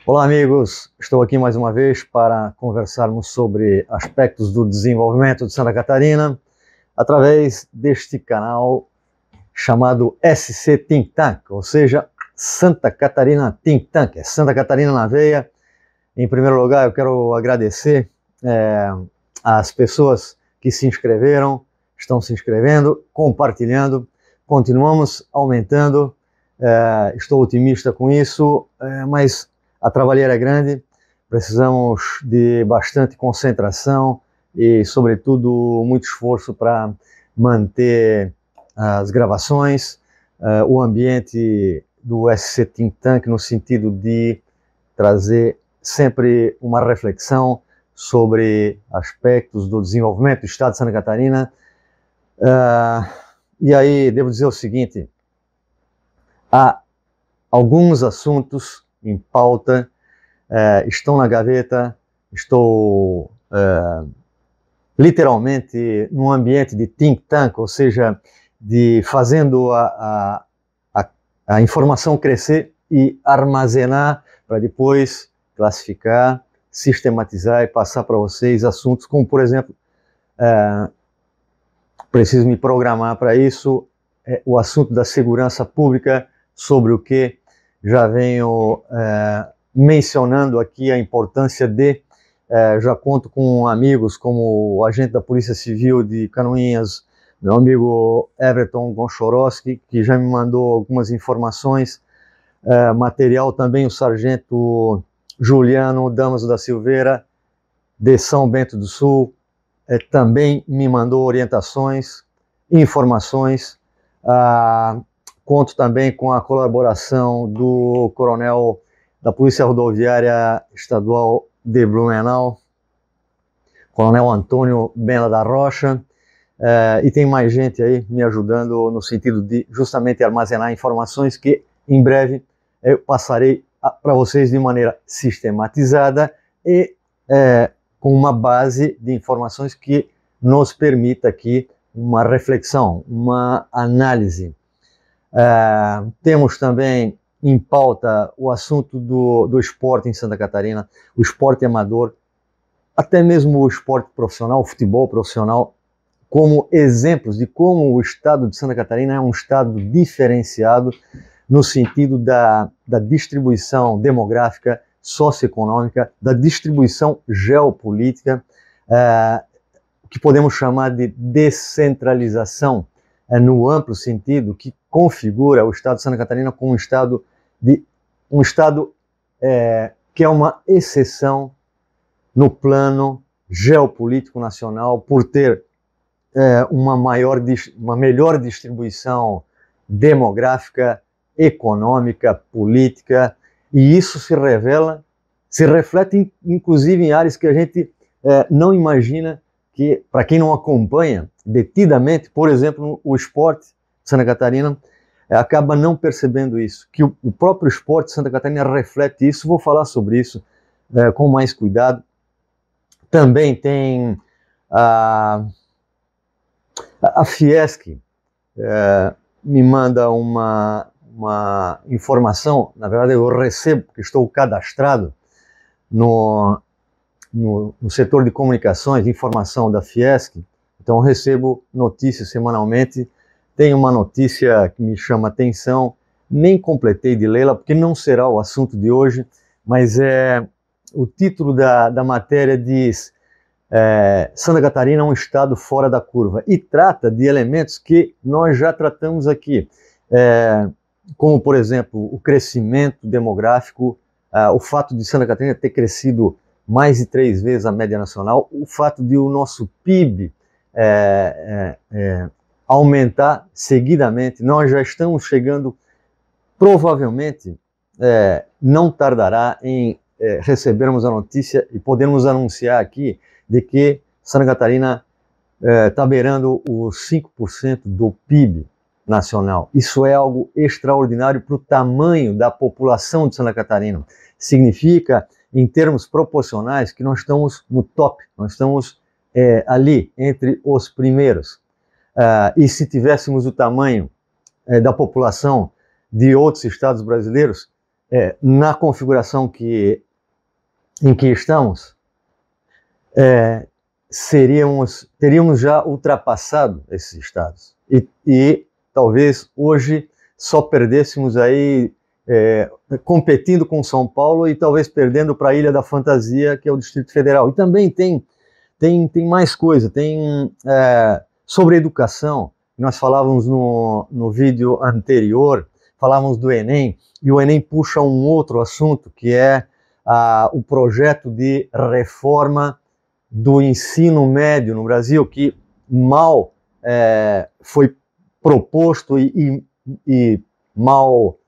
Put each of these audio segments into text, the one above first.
Olá, amigos. Estou aqui mais uma vez para conversarmos sobre aspectos do desenvolvimento de Santa Catarina através deste canal chamado SC Think Tank, ou seja, Santa Catarina Think Tank, Santa Catarina na veia. Em primeiro lugar, eu quero agradecer às pessoas que se inscreveram, estão se inscrevendo, compartilhando, continuamos aumentando, estou otimista com isso, mas a trabalheira é grande, precisamos de bastante concentração e, sobretudo, muito esforço para manter as gravações, o ambiente do SC Think Tank no sentido de trazer sempre uma reflexão sobre aspectos do desenvolvimento do Estado de Santa Catarina. E aí, devo dizer o seguinte, há alguns assuntos em pauta, estão na gaveta, estou literalmente num ambiente de think tank, ou seja, fazendo a informação crescer e armazenar para depois classificar, sistematizar e passar para vocês assuntos como, por exemplo, preciso me programar para isso, o assunto da segurança pública, sobre o que já venho mencionando aqui a importância já conto com amigos como o agente da Polícia Civil de Canoinhas, meu amigo Everton Gonchorowski, que já me mandou algumas informações, material também o sargento Juliano Damaso da Silveira, de São Bento do Sul, também me mandou orientações, informações. Conto também com a colaboração do coronel da Polícia Rodoviária Estadual de Blumenau, coronel Antônio Bena da Rocha, e tem mais gente aí me ajudando no sentido de justamente armazenar informações que em breve eu passarei para vocês de maneira sistematizada e com uma base de informações que nos permita aqui uma reflexão, uma análise. Temos também em pauta o assunto do esporte em Santa Catarina, o esporte amador, até mesmo o esporte profissional, o futebol profissional, como exemplos de como o estado de Santa Catarina é um estado diferenciado no sentido da distribuição demográfica, socioeconômica, da distribuição geopolítica, o que podemos chamar de descentralização, no amplo sentido, que configura o estado de Santa Catarina como um estado que é uma exceção no plano geopolítico nacional, por ter uma melhor distribuição demográfica, econômica, política, e isso se reflete inclusive em áreas que a gente não imagina, que, para quem não acompanha detidamente, por exemplo, o esporte de Santa Catarina, acaba não percebendo isso, que o próprio esporte de Santa Catarina reflete isso. Vou falar sobre isso com mais cuidado. Também tem a Fiesc, me manda uma informação, na verdade eu recebo, porque estou cadastrado no setor de comunicações, de informação da Fiesc, então eu recebo notícias semanalmente. Tem uma notícia que me chama a atenção, nem completei de lê-la, porque não será o assunto de hoje, mas o título da matéria diz Santa Catarina é um estado fora da curva, e trata de elementos que nós já tratamos aqui, como, por exemplo, o crescimento demográfico, o fato de Santa Catarina ter crescido mais de 3 vezes a média nacional, o fato de o nosso PIB aumentar seguidamente. Nós já estamos chegando, provavelmente, não tardará em recebermos a notícia e podermos anunciar aqui de que Santa Catarina está beirando os 5% do PIB nacional. Isso é algo extraordinário para o tamanho da população de Santa Catarina. Significa, em termos proporcionais, que nós estamos no top, nós estamos ali, entre os primeiros. E se tivéssemos o tamanho da população de outros estados brasileiros, na configuração em que estamos, teríamos já ultrapassado esses estados. E talvez hoje só perdêssemos aí, competindo com São Paulo e talvez perdendo para a Ilha da Fantasia, que é o Distrito Federal. E também tem mais coisa, sobre educação. Nós falávamos no vídeo anterior, falávamos do Enem, e o Enem puxa um outro assunto, que é o projeto de reforma do ensino médio no Brasil, que mal foi proposto e mal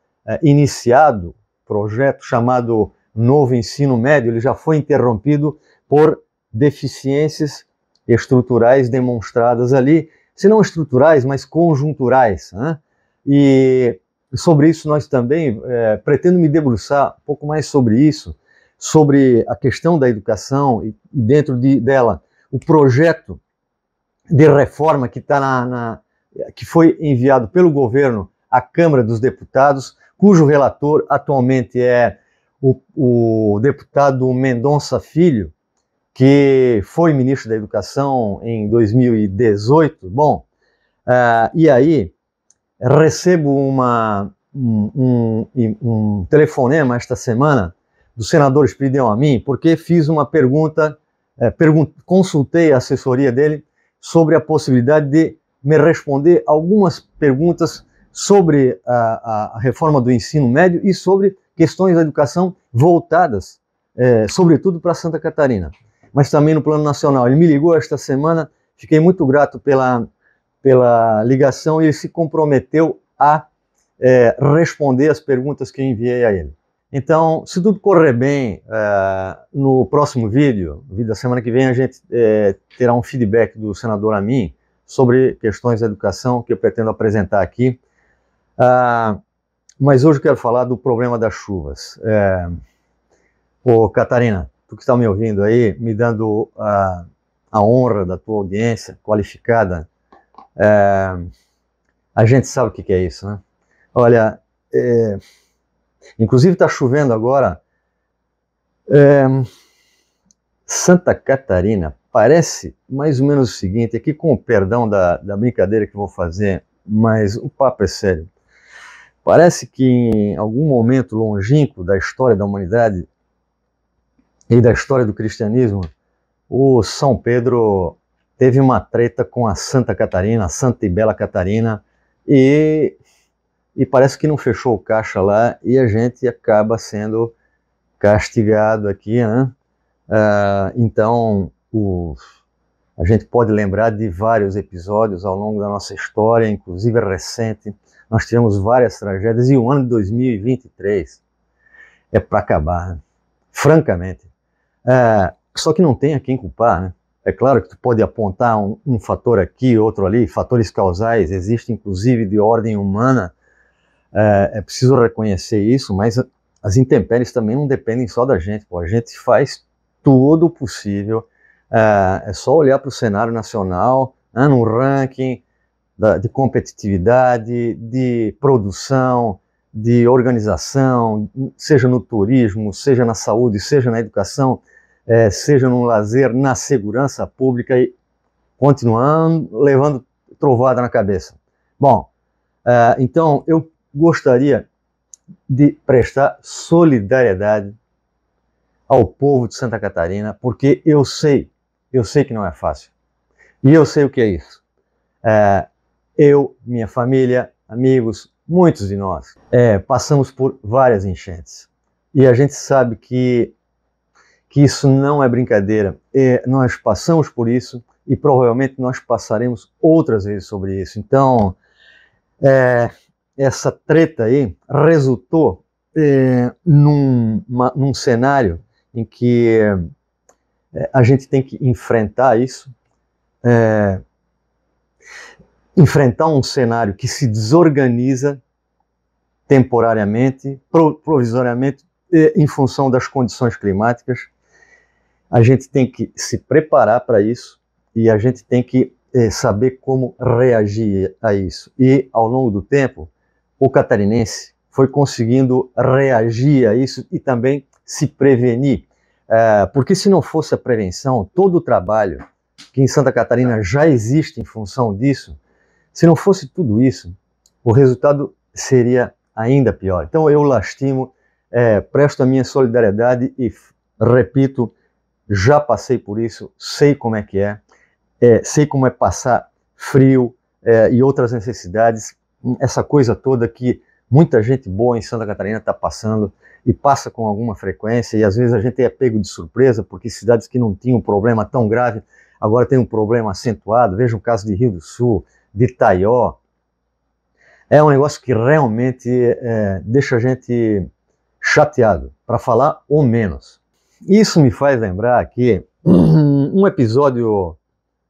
iniciado, projeto chamado Novo Ensino Médio. Ele já foi interrompido por deficiências estruturais demonstradas ali, se não estruturais, mas conjunturais, né? E sobre isso nós também, pretendo me debruçar um pouco mais sobre isso, sobre a questão da educação e dentro dela o projeto de reforma que que foi enviado pelo governo à Câmara dos Deputados, cujo relator atualmente é o deputado Mendonça Filho, que foi ministro da Educação em 2018. Bom, e aí recebo um telefonema esta semana do senador Espíridão Amin, porque fiz uma pergunta, consultei a assessoria dele sobre a possibilidade de me responder algumas perguntas sobre a reforma do ensino médio e sobre questões da educação voltadas, sobretudo para Santa Catarina, mas também no plano nacional. Ele me ligou esta semana, fiquei muito grato pela ligação, e ele se comprometeu a responder as perguntas que eu enviei a ele. Então, se tudo correr bem, no próximo vídeo da semana que vem, a gente terá um feedback do senador Amin sobre questões da educação que eu pretendo apresentar aqui. Mas hoje eu quero falar do problema das chuvas. Catarina, tu que está me ouvindo aí, me dando a honra da tua audiência qualificada, a gente sabe o que é isso, né? Olha, inclusive está chovendo agora. Santa Catarina parece mais ou menos o seguinte, aqui com o perdão da brincadeira que eu vou fazer, mas o papo é sério. Parece que em algum momento longínquo da história da humanidade e da história do cristianismo, o São Pedro teve uma treta com a Santa Catarina, a Santa e Bela Catarina, e parece que não fechou o caixa lá, e a gente acaba sendo castigado aqui, né? Então, a gente pode lembrar de vários episódios ao longo da nossa história, inclusive recente. Nós tivemos várias tragédias, e o ano de 2023 é para acabar, né? Francamente. Só que não tem a quem culpar, né? É claro que tu pode apontar um fator aqui, outro ali, fatores causais, existem inclusive de ordem humana, é preciso reconhecer isso, mas as intempéries também não dependem só da gente, pô. A gente faz tudo o possível, é só olhar para o cenário nacional, no ranking de competitividade, de produção, de organização, seja no turismo, seja na saúde, seja na educação, seja no lazer, na segurança pública, e continuando levando trovada na cabeça. Bom, então eu gostaria de prestar solidariedade ao povo de Santa Catarina, porque eu sei que não é fácil. E eu sei o que é isso. Eu, minha família, amigos, muitos de nós, passamos por várias enchentes. E a gente sabe que isso não é brincadeira. Nós passamos por isso e provavelmente nós passaremos outras vezes sobre isso. Então, essa treta aí resultou num cenário em que a gente tem que enfrentar isso, enfrentar um cenário que se desorganiza temporariamente, provisoriamente, em função das condições climáticas. A gente tem que se preparar para isso e a gente tem que saber como reagir a isso. E, ao longo do tempo, o catarinense foi conseguindo reagir a isso e também se prevenir. Porque se não fosse a prevenção, todo o trabalho que em Santa Catarina já existe em função disso, se não fosse tudo isso, o resultado seria ainda pior. Então eu lastimo, presto a minha solidariedade e repito, já passei por isso, sei como é que sei como é passar frio e outras necessidades, essa coisa toda que muita gente boa em Santa Catarina está passando e passa com alguma frequência, e às vezes a gente é pego de surpresa, porque cidades que não tinham um problema tão grave, agora tem um problema acentuado. Veja o caso de Rio do Sul, de Itaió. É um negócio que realmente deixa a gente chateado, para falar o menos. Isso me faz lembrar que um episódio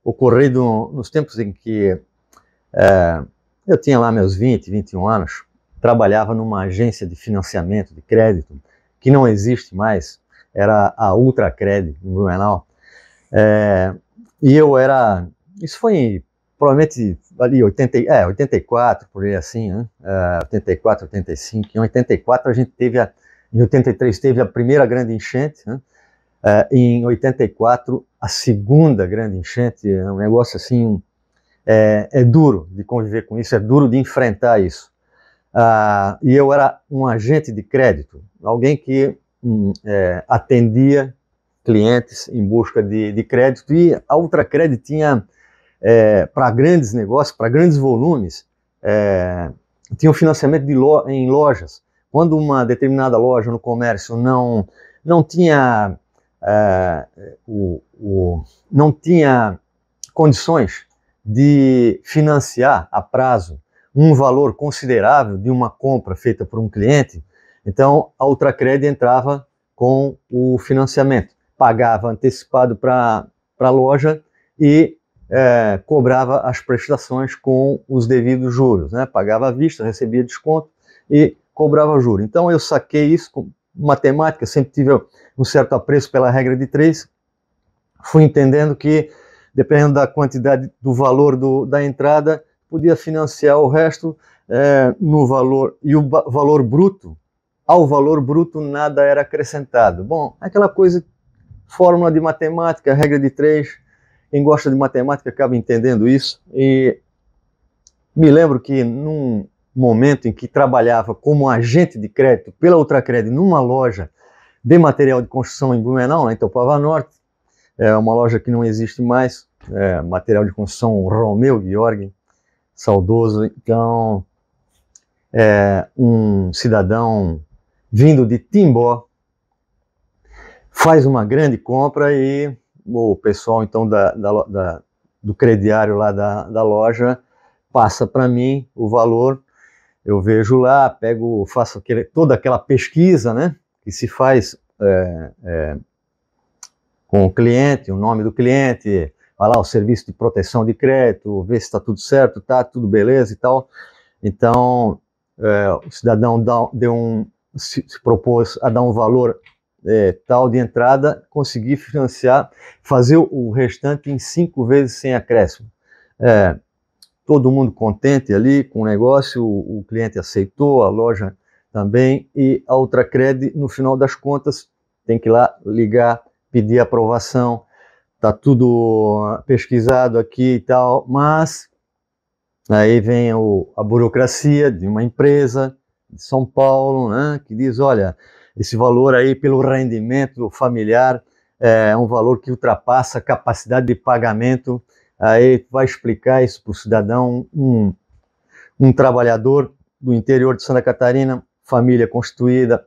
ocorrido nos tempos em que eu tinha lá meus 20, 21 anos, trabalhava numa agência de financiamento de crédito, que não existe mais, era a Ultracred, em Blumenau. E eu era, isso foi provavelmente ali 84, por aí assim, né? 84, 85, em 84 a gente teve, em 83 teve a primeira grande enchente, né? Em 84 a segunda grande enchente, é um negócio assim, é duro de conviver com isso, é duro de enfrentar isso. E eu era um agente de crédito, alguém que atendia clientes em busca de crédito, e a Ultracred tinha, para grandes negócios, para grandes volumes, tinha um financiamento em lojas. Quando uma determinada loja no comércio não tinha não tinha condições de financiar a prazo um valor considerável de uma compra feita por um cliente, então a Ultracred entrava com o financiamento, pagava antecipado para a loja e cobrava as prestações com os devidos juros, né? Pagava à vista, recebia desconto e cobrava juros. Então eu saquei isso com matemática, sempre tive um certo apreço pela regra de 3, fui entendendo que, dependendo da quantidade do valor da entrada, podia financiar o resto no valor, e o valor bruto, ao valor bruto nada era acrescentado. Bom, aquela coisa, fórmula de matemática, regra de 3, quem gosta de matemática acaba entendendo isso. E me lembro que num momento em que trabalhava como agente de crédito pela Ultracred numa loja de material de construção em Blumenau, lá em Topava Norte, uma loja que não existe mais, material de construção Romeu Georg, saudoso. Então, um cidadão vindo de Timbó faz uma grande compra e o pessoal então do crediário lá da loja passa para mim o valor. Eu vejo lá, faço toda aquela pesquisa, né, que se faz com o cliente, o nome do cliente, vai lá o serviço de proteção de crédito, ver se está tudo certo, tá tudo beleza e tal. Então, o cidadão se propôs a dar um valor tal de entrada, conseguir financiar, fazer o restante em 5 vezes sem acréscimo. Todo mundo contente ali com o negócio, o cliente aceitou, a loja também, e a Ultracred, no final das contas, tem que ir lá ligar, pedir aprovação, tá tudo pesquisado aqui e tal, mas aí vem a burocracia de uma empresa de São Paulo, né, que diz, olha, esse valor aí pelo rendimento familiar é um valor que ultrapassa a capacidade de pagamento. Aí vai explicar isso para o cidadão, um trabalhador do interior de Santa Catarina, família constituída,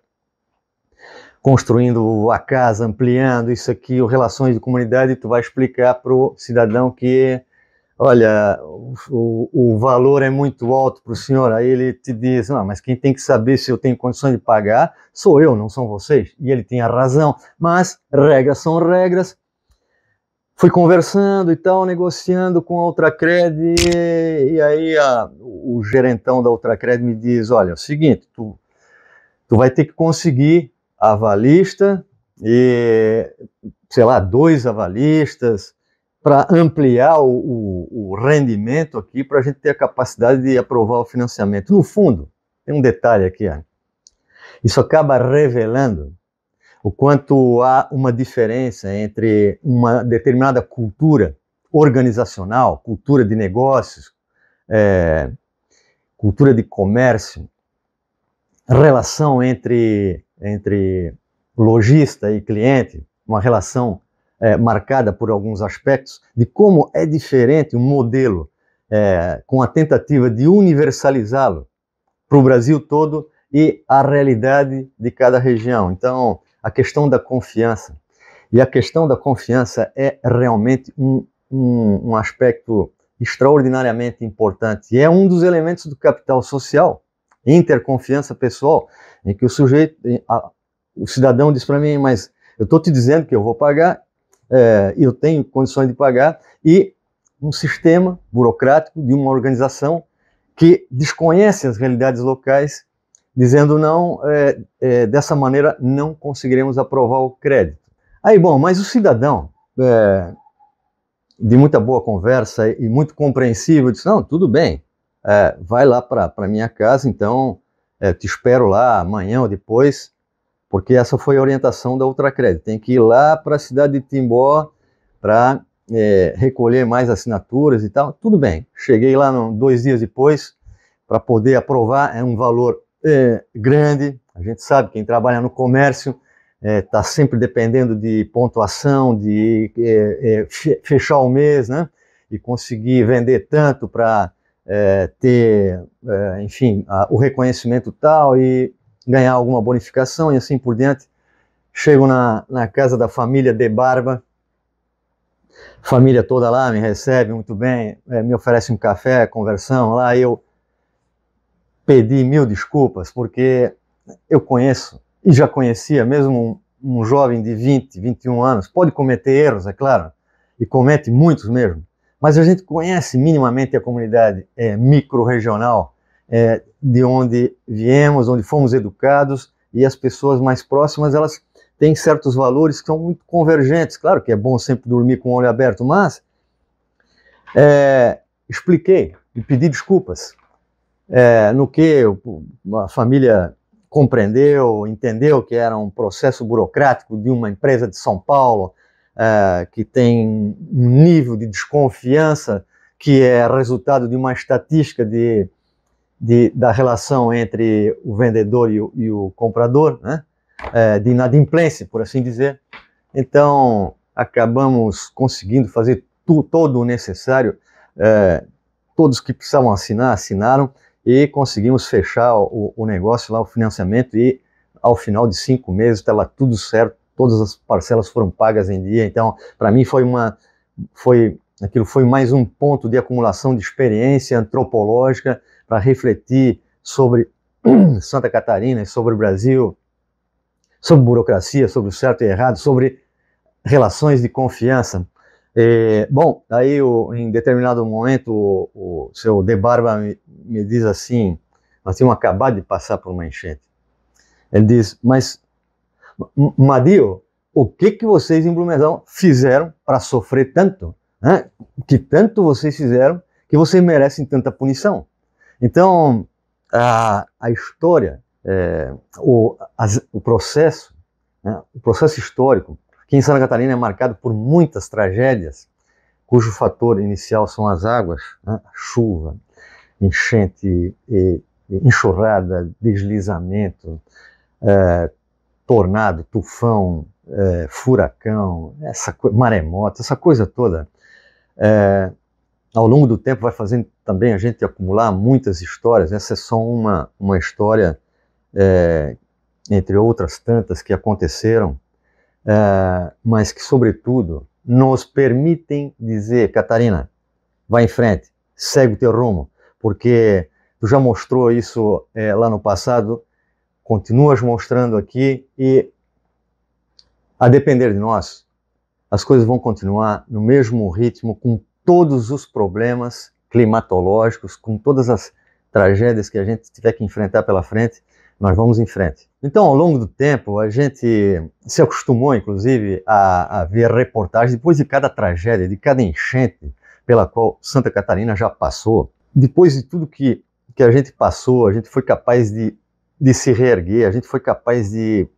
construindo a casa, ampliando isso aqui, relações de comunidade, tu vai explicar para o cidadão que, olha, o valor é muito alto para o senhor. Aí ele te diz, não, mas quem tem que saber se eu tenho condições de pagar sou eu, não são vocês. E ele tem a razão, mas regras são regras. Fui conversando e tal, negociando com a Ultracred, e aí o gerentão da Ultracred me diz, olha, é o seguinte, tu vai ter que conseguir avalista e, sei lá, 2 avalistas para ampliar o rendimento aqui, para a gente ter a capacidade de aprovar o financiamento. No fundo, tem um detalhe aqui, Isso acaba revelando o quanto há uma diferença entre uma determinada cultura organizacional, cultura de negócios, cultura de comércio, relação entre lojista e cliente, uma relação marcada por alguns aspectos, de como é diferente um modelo com a tentativa de universalizá-lo para o Brasil todo e a realidade de cada região. Então, a questão da confiança. E a questão da confiança é realmente um aspecto extraordinariamente importante. E é um dos elementos do capital social, interconfiança pessoal, em que o cidadão diz para mim, mas eu estou te dizendo que eu vou pagar, eu tenho condições de pagar, e um sistema burocrático de uma organização que desconhece as realidades locais, dizendo não, dessa maneira não conseguiremos aprovar o crédito. Aí, bom, mas o cidadão, de muita boa conversa e muito compreensível, disse, não, tudo bem, vai lá para minha casa, então te espero lá amanhã ou depois, porque essa foi a orientação da Ultracrédito. Tem que ir lá para a cidade de Timbó para recolher mais assinaturas e tal. Tudo bem, cheguei lá 2 dias depois para poder aprovar, é um valor grande, a gente sabe, quem trabalha no comércio está sempre dependendo de pontuação, de fechar o mês, né? E conseguir vender tanto para ter, enfim, o reconhecimento tal e ganhar alguma bonificação e assim por diante. Chego na casa da família de Barba, família toda lá me recebe muito bem, me oferece um café, conversão lá, eu pedi 1000 desculpas, porque eu conheço, e já conhecia, mesmo um jovem de 20, 21 anos, pode cometer erros, é claro, e comete muitos mesmo, mas a gente conhece minimamente a comunidade micro-regional, de onde viemos, onde fomos educados, e as pessoas mais próximas, elas têm certos valores que são muito convergentes. Claro que é bom sempre dormir com o olho aberto, mas expliquei e pedi desculpas, no que a família compreendeu, entendeu que era um processo burocrático de uma empresa de São Paulo, que tem um nível de desconfiança que é resultado de uma estatística da relação entre o vendedor e o comprador, né? De inadimplência, por assim dizer. Então, acabamos conseguindo fazer todo o necessário, todos que precisavam assinar, assinaram, e conseguimos fechar o negócio lá, o financiamento, e ao final de 5 meses estava tudo certo, todas as parcelas foram pagas em dia. Então, para mim aquilo foi mais um ponto de acumulação de experiência antropológica para refletir sobre Santa Catarina e sobre o Brasil, sobre burocracia, sobre o certo e errado, sobre relações de confiança. Bom, aí em determinado momento o seu De Barba me diz assim, nós tínhamos acabado de passar por uma enchente. Ele diz, mas Madio, o que vocês em Blumenau fizeram para sofrer tanto? Né? Que tanto vocês fizeram que vocês merecem tanta punição? Então, a história, o processo, né, o processo histórico, que em Santa Catarina é marcado por muitas tragédias, cujo fator inicial são as águas, né, chuva, enchente, enxurrada, deslizamento, tornado, tufão, furacão, maremoto, essa coisa toda. Ao longo do tempo vai fazendo também a gente acumular muitas histórias. Essa é só uma história, entre outras tantas que aconteceram, mas que, sobretudo, nos permitem dizer, Catarina, vai em frente, segue o teu rumo, porque tu já mostrou isso lá no passado, continuas mostrando aqui, e a depender de nós, as coisas vão continuar no mesmo ritmo, com todos os problemas climatológicos, com todas as tragédias que a gente tiver que enfrentar pela frente, nós vamos em frente. Então, ao longo do tempo, a gente se acostumou, inclusive, a ver reportagens depois de cada tragédia, de cada enchente pela qual Santa Catarina já passou. Depois de tudo que a gente passou, a gente foi capaz de de se reerguer, a gente foi capaz de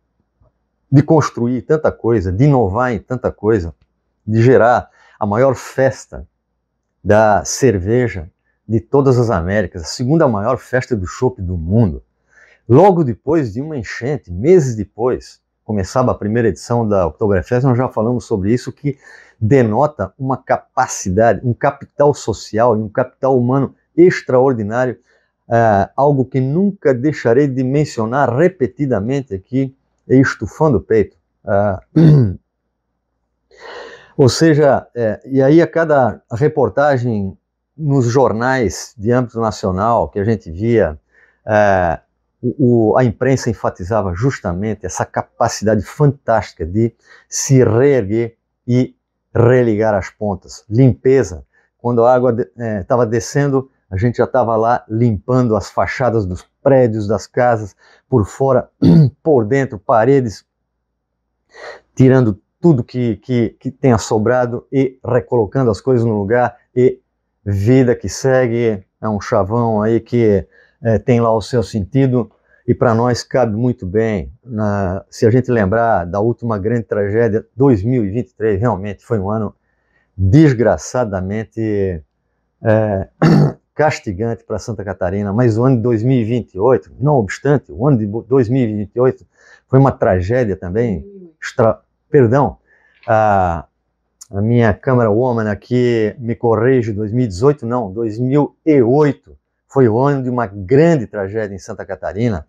construir tanta coisa, de inovar em tanta coisa, de gerar a maior festa da cerveja de todas as Américas, a segunda maior festa do chopp do mundo. Logo depois de uma enchente, meses depois, começava a primeira edição da Oktoberfest, nós já falamos sobre isso, que denota uma capacidade, um capital social e um capital humano extraordinário, algo que nunca deixarei de mencionar repetidamente aqui, estufando o peito. Ou seja, e aí a cada reportagem nos jornais de âmbito nacional que a gente via, a imprensa enfatizava justamente essa capacidade fantástica de se reerguer e religar as pontas. Limpeza. Quando a água estava descendo, a gente já estava lá limpando as fachadas dos prédios, das casas, por fora, por dentro, paredes, tirando tudo que tenha sobrado e recolocando as coisas no lugar, e vida que segue. É um chavão aí que tem lá o seu sentido, e para nós cabe muito bem. Se a gente lembrar da última grande tragédia, 2023 realmente foi um ano desgraçadamente castigante para Santa Catarina, mas o ano de 2028, não obstante, o ano de 2028 foi uma tragédia também. Perdão, a minha Câmara Woman aqui me corrige, 2018 não, 2008 foi o ano de uma grande tragédia em Santa Catarina.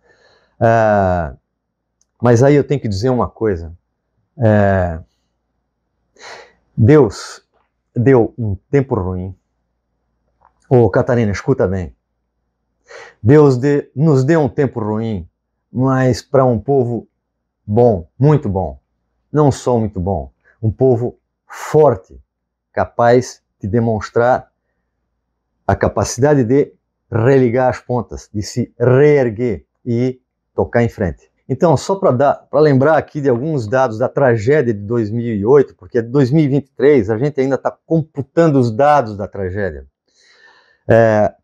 Mas aí eu tenho que dizer uma coisa, Deus deu um tempo ruim. Catarina, escuta bem, Deus nos deu um tempo ruim, mas para um povo bom, muito bom, não só muito bom, um povo forte, capaz de demonstrar a capacidade de religar as pontas, de se reerguer e tocar em frente. Então, só para lembrar aqui de alguns dados da tragédia de 2008, porque de 2023 a gente ainda está computando os dados da tragédia,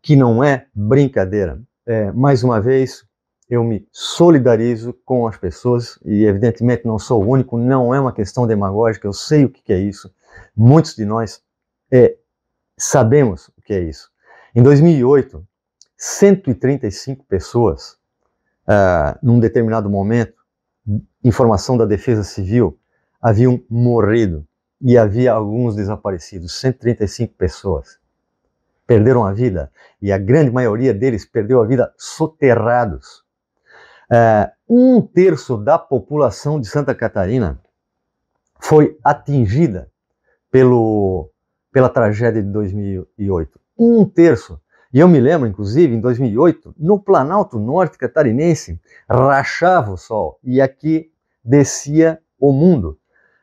que não é brincadeira. Mais uma vez, eu me solidarizo com as pessoas, e evidentemente não sou o único, não é uma questão demagógica, eu sei o que é isso, muitos de nós sabemos o que é isso. Em 2008, 135 pessoas, num determinado momento, informação da Defesa Civil, haviam morrido, e havia alguns desaparecidos, 135 pessoas. Perderam a vida, e a grande maioria deles perdeu a vida soterrados. 1/3 da população de Santa Catarina foi atingida pela tragédia de 2008. 1/3. E eu me lembro, inclusive, em 2008, no Planalto Norte catarinense, rachava o sol, e aqui descia o mundo.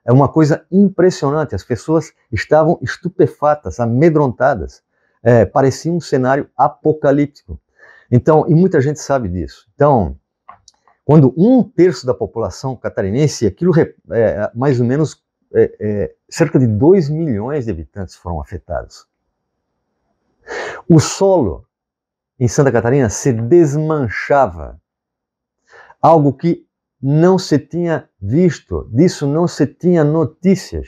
É uma coisa impressionante, as pessoas estavam estupefatas, amedrontadas. Parecia um cenário apocalíptico. Então, e muita gente sabe disso. Então, quando 1/3 da população catarinense, aquilo mais ou menos cerca de 2 milhões de habitantes foram afetados. O solo em Santa Catarina se desmanchava, algo que não se tinha visto, disso não se tinha notícias.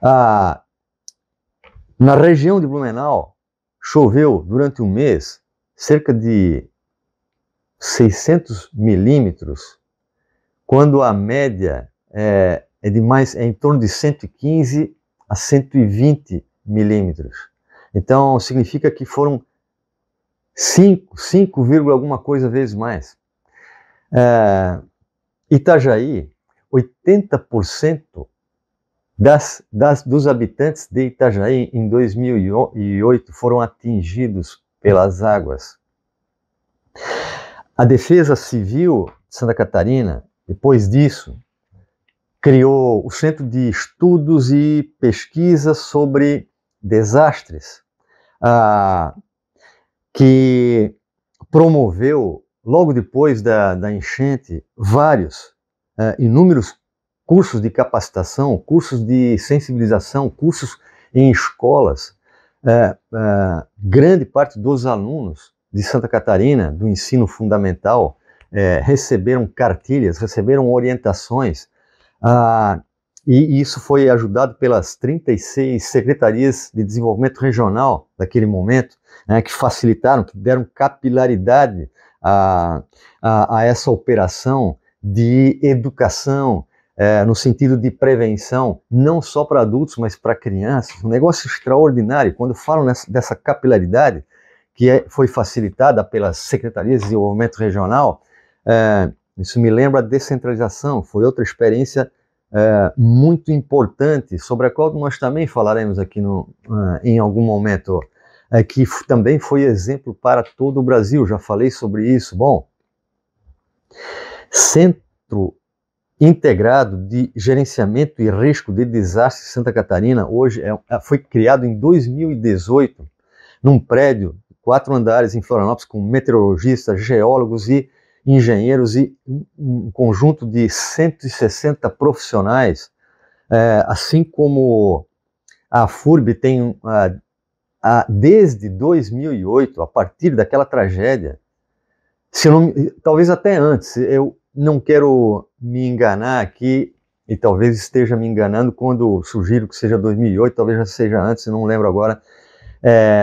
Na região de Blumenau, choveu durante um mês cerca de 600 milímetros, quando a média é em torno de 115 a 120 milímetros. Então, significa que foram 5, alguma coisa vezes mais. Itajaí, 80% dos habitantes de Itajaí em 2008 foram atingidos pelas águas. A Defesa Civil de Santa Catarina, depois disso, criou o Centro de Estudos e Pesquisas sobre Desastres, que promoveu, logo depois da enchente, inúmeros cursos de capacitação, cursos de sensibilização, cursos em escolas. Grande parte dos alunos de Santa Catarina, do ensino fundamental, receberam cartilhas, receberam orientações, e isso foi ajudado pelas 36 secretarias de desenvolvimento regional daquele momento, né, que facilitaram, que deram capilaridade a essa operação de educação, no sentido de prevenção, não só para adultos, mas para crianças. Um negócio extraordinário. Quando falam dessa capilaridade, que foi facilitada pelas secretarias de desenvolvimento regional, isso me lembra a descentralização. Foi outra experiência muito importante, sobre a qual nós também falaremos aqui em algum momento, que também foi exemplo para todo o Brasil. Já falei sobre isso. Bom, Centro Integrado de Gerenciamento e Risco de Desastres de Santa Catarina, hoje foi criado em 2018, num prédio de 4 andares em Florianópolis, com meteorologistas, geólogos e engenheiros e um conjunto de 160 profissionais, assim como a FURB tem, desde 2008, a partir daquela tragédia, talvez até antes, eu não quero me enganar aqui, e talvez esteja me enganando quando sugiro que seja 2008, talvez já seja antes, não lembro agora.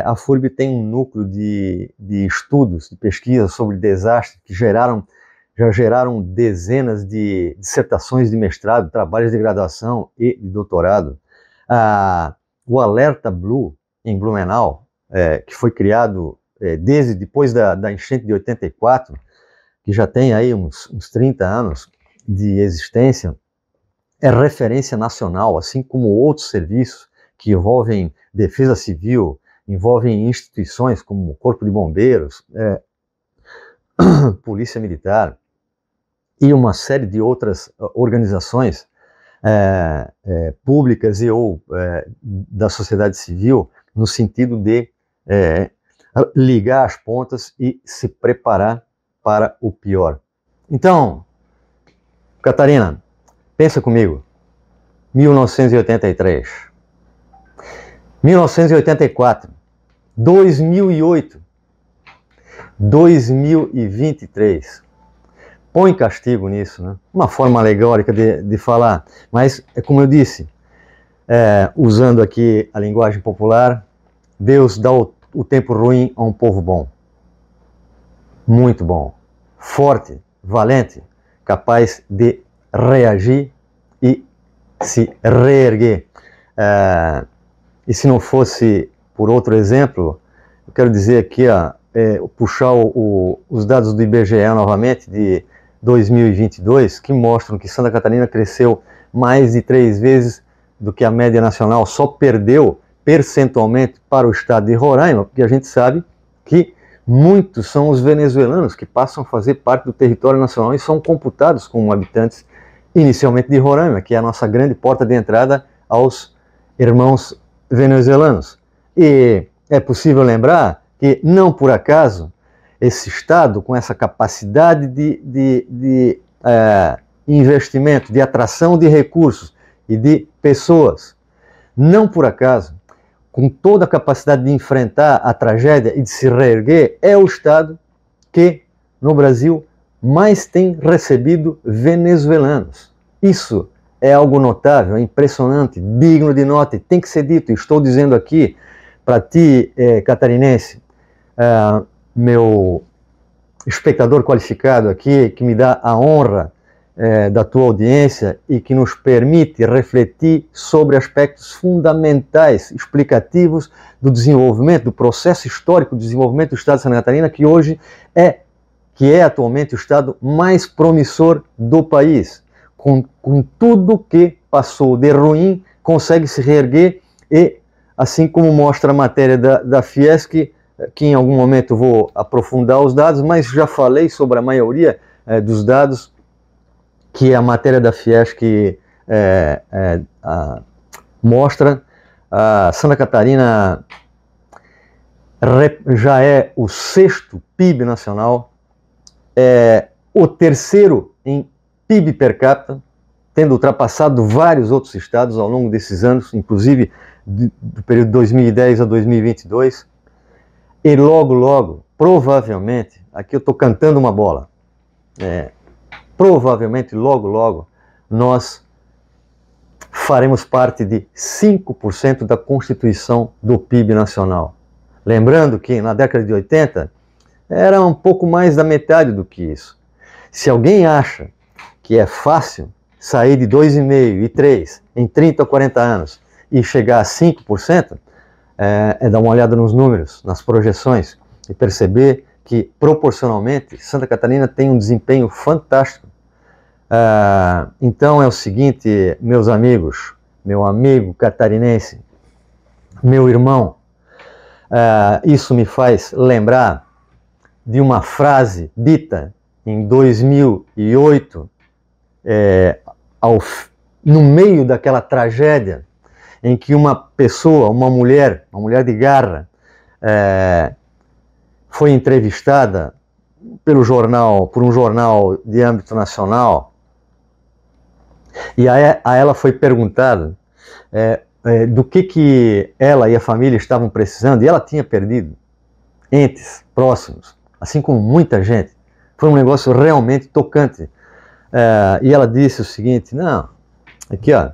A FURB tem um núcleo de estudos, de pesquisa sobre desastres que já geraram dezenas de dissertações de mestrado, trabalhos de graduação e de doutorado. O Alerta Blue, em Blumenau, que foi criado desde depois da enchente de 84, que já tem aí uns 30 anos de existência, é referência nacional, assim como outros serviços que envolvem defesa civil, envolvem instituições como o Corpo de Bombeiros, Polícia Militar e uma série de outras organizações públicas ou da sociedade civil, no sentido de ligar as pontas e se preparar para o pior. Então, Catarina, pensa comigo. 1983, 1984, 2008, 2023. Põe castigo nisso, né? Uma forma alegórica de falar, mas é como eu disse, usando aqui a linguagem popular, Deus dá o tempo ruim a um povo bom. Muito bom, forte, valente, capaz de reagir e se reerguer. E se não fosse por outro exemplo, eu quero dizer aqui, puxar os dados do IBGE novamente, de 2022, que mostram que Santa Catarina cresceu mais de 3 vezes do que a média nacional, só perdeu percentualmente para o estado de Roraima, porque a gente sabe que muitos são os venezuelanos que passam a fazer parte do território nacional e são computados como habitantes inicialmente de Roraima, que é a nossa grande porta de entrada aos irmãos venezuelanos. E é possível lembrar que, não por acaso, esse Estado, com essa capacidade de investimento, de atração de recursos e de pessoas, não por acaso, com toda a capacidade de enfrentar a tragédia e de se reerguer, é o Estado que, no Brasil, mais tem recebido venezuelanos. Isso é algo notável, é impressionante, digno de nota, e tem que ser dito. Estou dizendo aqui para ti, catarinense, meu espectador qualificado aqui, que me dá a honra da tua audiência e que nos permite refletir sobre aspectos fundamentais, explicativos do desenvolvimento, do processo histórico de desenvolvimento do Estado de Santa Catarina, que hoje que é atualmente o Estado mais promissor do país, com tudo que passou de ruim, consegue se reerguer e, assim como mostra a matéria da Fiesc, que em algum momento vou aprofundar os dados, mas já falei sobre a maioria dos dados, que a matéria da Fiesc mostra. Santa Catarina já é o 6º PIB nacional, o 3º em PIB per capita, tendo ultrapassado vários outros estados ao longo desses anos, inclusive do período de 2010 a 2022, e logo, provavelmente, aqui eu estou cantando uma bola, provavelmente logo, logo, nós faremos parte de 5% da constituição do PIB nacional. Lembrando que na década de 80 era um pouco mais da metade do que isso. Se alguém acha que é fácil sair de 2,5% e 3% em 30 ou 40 anos e chegar a 5%, dar uma olhada nos números, nas projeções e perceber que proporcionalmente Santa Catarina tem um desempenho fantástico. Então é o seguinte, meus amigos, meu amigo catarinense, meu irmão, isso me faz lembrar de uma frase dita em 2008, no meio daquela tragédia em que uma pessoa, uma mulher de garra, foi entrevistada por um jornal de âmbito nacional, e a ela foi perguntado do que ela e a família estavam precisando, e ela tinha perdido entes próximos, assim como muita gente. Foi um negócio realmente tocante. E ela disse o seguinte: não, aqui ó,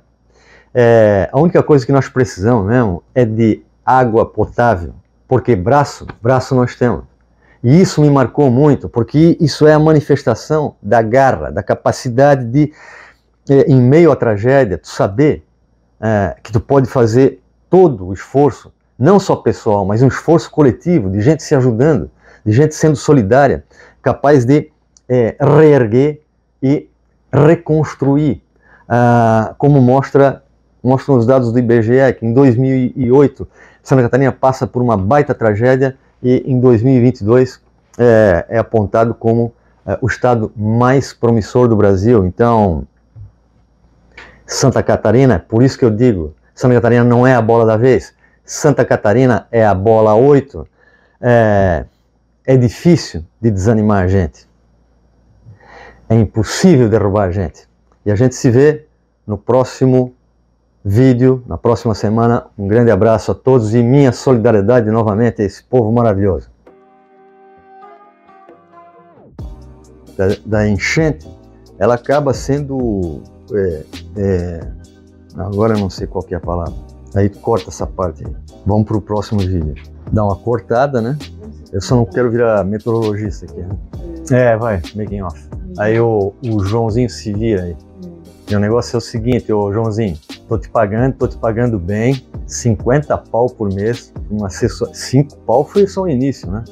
a única coisa que nós precisamos mesmo é de água potável, porque braço nós temos. E isso me marcou muito, porque isso é a manifestação da garra, da capacidade de, em meio à tragédia, tu saber que tu pode fazer todo o esforço, não só pessoal, mas um esforço coletivo, de gente se ajudando, de gente sendo solidária, capaz de reerguer e reconstruir, como mostram os dados do IBGE, que em 2008 Santa Catarina passa por uma baita tragédia e em 2022 é apontado como o estado mais promissor do Brasil. Então, Santa Catarina, por isso que eu digo, Santa Catarina não é a bola da vez, Santa Catarina é a bola 8. É difícil de desanimar a gente. É impossível derrubar a gente. E a gente se vê no próximo vídeo, na próxima semana. Um grande abraço a todos e minha solidariedade novamente a esse povo maravilhoso. Da enchente, ela acaba sendo... agora eu não sei qual que é a palavra. Aí corta essa parte aí. Vamos para o próximo vídeo. Dá uma cortada, né? Eu só não quero virar meteorologista aqui, né? Vai, making off. Aí o Joãozinho se vira aí. E o negócio é o seguinte, ô Joãozinho, tô te pagando bem, 50 pau por mês, uma assessora. 5 pau foi só o início, né?